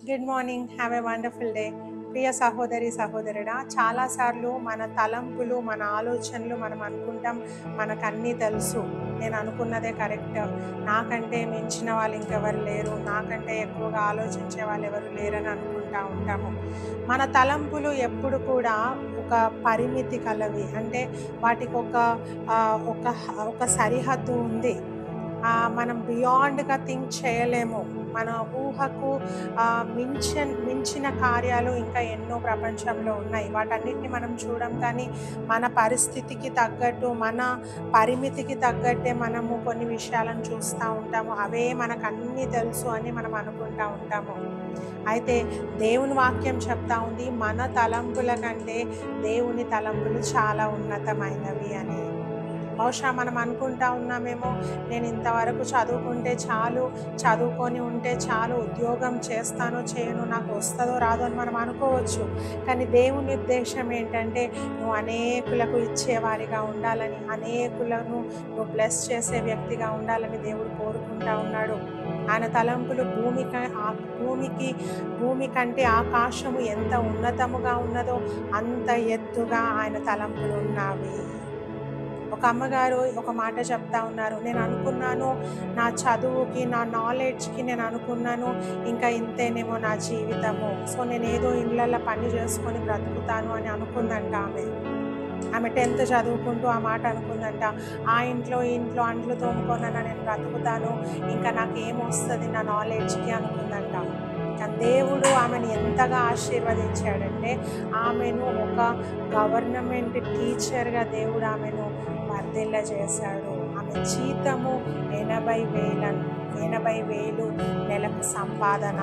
Good morning. Have a wonderful day. ప్రియ సహోదరి సహోదరుడా, చాలాసార్లు మన తలంపులు, మన ఆలోచనలు మనం అనుకుంటాం మనకన్నీ తెలుసు, నేను అనుకున్నదే కరెక్ట్, నాకంటే మించిన వాళ్ళు ఇంకెవరు లేరు, నాకంటే ఎక్కువగా ఆలోచించే వాళ్ళు ఎవరు లేరని అనుకుంటూ ఉంటాము. మన తలంపులు ఎప్పుడు కూడా ఒక పరిమితి కలవి, అంటే వాటికి ఒక ఒక సరిహద్దు ఉంది. మనం బియాండ్గా థింక్ చేయలేము. మన ఊహకు మించిన కార్యాలు ఇంకా ఎన్నో ప్రపంచంలో ఉన్నాయి. వాటన్నిటిని మనం చూడం, కానీ మన పరిస్థితికి తగ్గట్టు, మన పరిమితికి తగ్గట్టే మనము కొన్ని విషయాలను చూస్తూ ఉంటాము. అవే మనకు అన్నీ తెలుసు అని మనం అనుకుంటూ ఉంటాము. అయితే దేవుని వాక్యం చెప్తా ఉంది, మన తలంపుల కంటే దేవుని తలంపులు చాలా ఉన్నతమైనవి అని. బహుశా మనం అనుకుంటా ఉన్నామేమో, నేను ఇంతవరకు చదువుకుంటే చాలు, చదువుకొని ఉంటే చాలు, ఉద్యోగం చేస్తానో చేయను, నాకు వస్తుందో రాదో అని మనం అనుకోవచ్చు. కానీ దేవుని ఉద్దేశం ఏంటంటే, నువ్వు అనేకులకు ఇచ్చేవారిగా ఉండాలని, అనేకులను నువ్వు బ్లెస్ చేసే వ్యక్తిగా ఉండాలని దేవుడు కోరుకుంటా ఉన్నాడు. ఆయన తలంపులు భూమి కంటే ఆకాశము ఎంత ఉన్నతముగా ఉన్నదో అంత ఎత్తుగా ఆయన తలంపులు ఉన్నవి. ఒక అమ్మగారు ఒక మాట చెప్తా ఉన్నారు, నేను అనుకున్నాను నా చదువుకి, నా నాలెడ్జ్కి, నేను అనుకున్నాను ఇంకా ఇంతేనేమో నా జీవితము, సో నేను ఏదో ఇళ్ళల్లో పని చేసుకొని బ్రతుకుతాను అని అనుకుందంట. ఆమె 10th చదువుకుంటూ ఆ మాట అనుకుందంట. ఆ ఇంట్లో అంట్లు తోముకొనైనా నేను బ్రతుకుతాను, ఇంకా నాకేమొస్తుంది నా నాలెడ్జ్కి అనుకుందంట. కానీ దేవుడు ఆమెను ఎంతగా ఆశీర్వదించాడంటే, ఆమెను ఒక గవర్నమెంట్ టీచర్గా దేవుడు ఆమెను వర్ధిల్ల చేశాడు. ఆమె జీతము 80,000 నెలకు సంపాదన.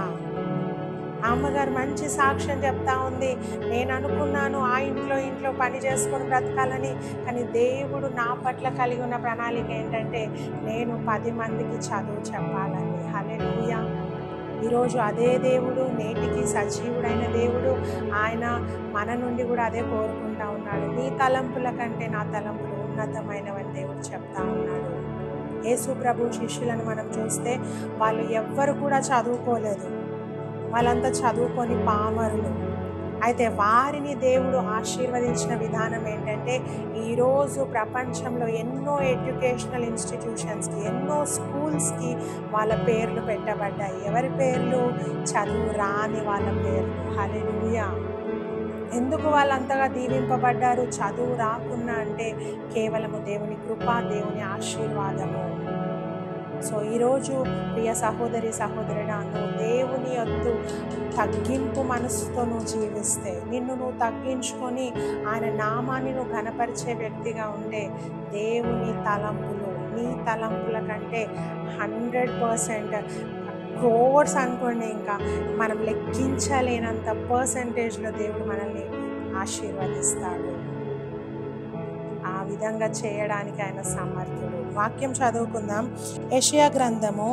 అమ్మగారు మంచి సాక్ష్యం చెప్తా ఉంది, నేను అనుకున్నాను ఆ ఇంట్లో పని చేసుకొని బ్రతకాలని, కానీ దేవుడు నా పట్ల కలిగి ఉన్న ప్రణాళిక ఏంటంటే నేను 10 మందికి చదువు చెప్పాలని. హల్లెలూయా. ఈరోజు అదే దేవుడు, నేటికి సజీవుడైన దేవుడు, ఆయన మన నుండి కూడా అదే కోరుకుంటా ఉన్నాడు. నీ తలంపుల కంటే నా తలంపులు ఉన్నతమైనవని దేవుడు చెప్తా ఉన్నాడు. యేసు ప్రభు శిష్యులను మనం చూస్తే వాళ్ళు ఎవ్వరు కూడా చదువుకోలేదు, వాళ్ళంతా చదువుకొని పామరులు. అయితే వారిని దేవుడు ఆశీర్వదించిన విధానం ఏంటంటే, ఈరోజు ప్రపంచంలో ఎన్నో ఎడ్యుకేషనల్ ఇన్స్టిట్యూషన్స్కి, ఎన్నో స్కూల్స్కి వాళ్ళ పేర్లు పెట్టబడ్డాయి. ఎవరి పేర్లు? చదువు రాని వాళ్ళ పేర్లు. హల్లెలూయా. ఎందుకు వాళ్ళంతగా దీవింపబడ్డారు? చదువు రాకున్నా అంటే కేవలము దేవుని కృప, దేవుని ఆశీర్వాదము. సో ఈరోజు ప్రియ సహోదరి సహోదరుడా, నువ్వు దేవుని యొద్దు తగ్గింపు మనసుతో నువ్వు జీవిస్తే, నిన్ను నువ్వు తగ్గించుకొని ఆయన నామాన్ని నువ్వు ఘనపరిచే వ్యక్తిగా ఉంటే, దేవుని తలంపులు నీ తలంపుల కంటే 100% క్రోర్స్ అనుకోండి, ఇంకా మనం లెక్కించలేనంత పర్సంటేజ్లో దేవుడు మనల్ని ఆశీర్వదిస్తాడు. ఆ విధంగా చేయడానికి ఆయన సమర్థుడు. వాక్యం చదువుకుందాం. యెషయా గ్రంథము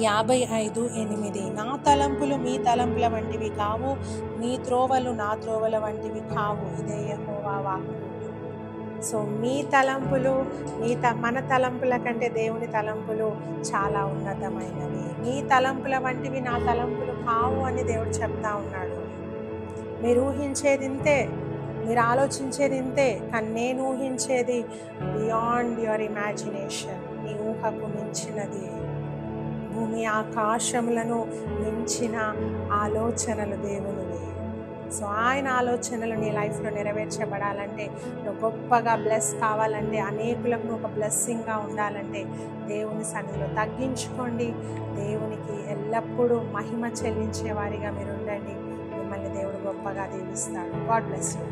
55:8. నా తలంపులు మీ తలంపుల వంటివి కావు, మీ త్రోవలు నా త్రోవల వంటివి కావు. ఇదే యెహోవా వాక్కు. సో మీ తలంపులు మన తలంపుల కంటే దేవుని తలంపులు చాలా ఉన్నతమైనవి. మీ తలంపుల వంటివి నా తలంపులు కావు అని దేవుడు చెప్తా ఉన్నాడు. మీరు ఊహించేది ఇంతే, మీరు ఆలోచించేది ఇంతే, కానీ నేను ఊహించేది బియాండ్ యువర్ ఇమాజినేషన్. నీ ఊహకు మించినది. భూమి ఆకాశములను మించిన ఆలోచనలు దేవునివి. సో ఆయన ఆలోచనలు నీ లైఫ్లో నెరవేర్చబడాలంటే, నువ్వు గొప్పగా బ్లెస్ కావాలంటే, అనేకులకు నువ్వు ఒక బ్లెస్సింగ్గా ఉండాలంటే, దేవుని సన్నిధిలో తగ్గించుకోండి. దేవునికి ఎల్లప్పుడూ మహిమ చెల్లించే వారిగా మీరు ఉండండి. మిమ్మల్ని దేవుడు గొప్పగా దీవిస్తాడు. God bless you.